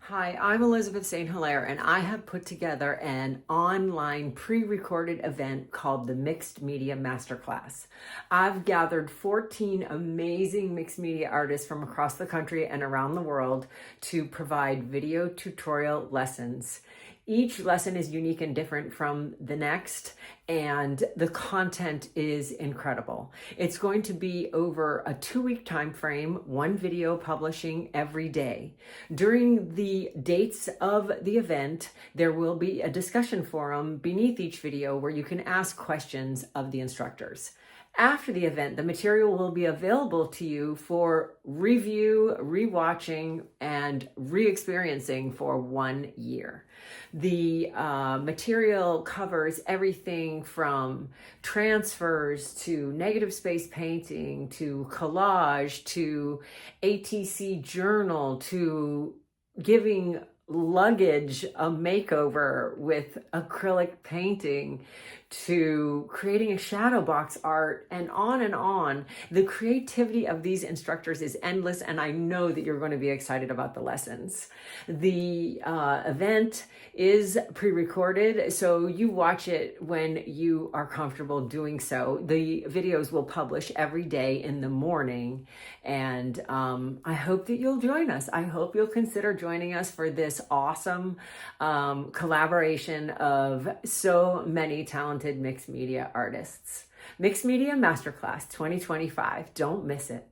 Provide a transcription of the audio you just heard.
Hi, I'm Elizabeth St. Hilaire, and I have put together an online pre-recorded event called the Mixed Media Masterclass. I've gathered 14 amazing mixed media artists from across the country and around the world to provide video tutorial lessons. Each lesson is unique and different from the next, and the content is incredible. It's going to be over a 2-week time frame, one video publishing every day. During the dates of the event, there will be a discussion forum beneath each video where you can ask questions of the instructors. After the event, the material will be available to you for review, rewatching, and re-experiencing for 1 year. The material covers everything from transfers to negative space painting to collage to ATC journal to giving luggage a makeover with acrylic painting to creating a shadow box art and on and on. The creativity of these instructors is endless, and I know that you're going to be excited about the lessons. The event is pre-recorded, so you watch it when you are comfortable doing so. The videos will publish every day in the morning, and I hope that you'll join us. I hope you'll consider joining us for this awesome collaboration of so many talented mixed media artists. Mixed Media Masterclass 2025. Don't miss it.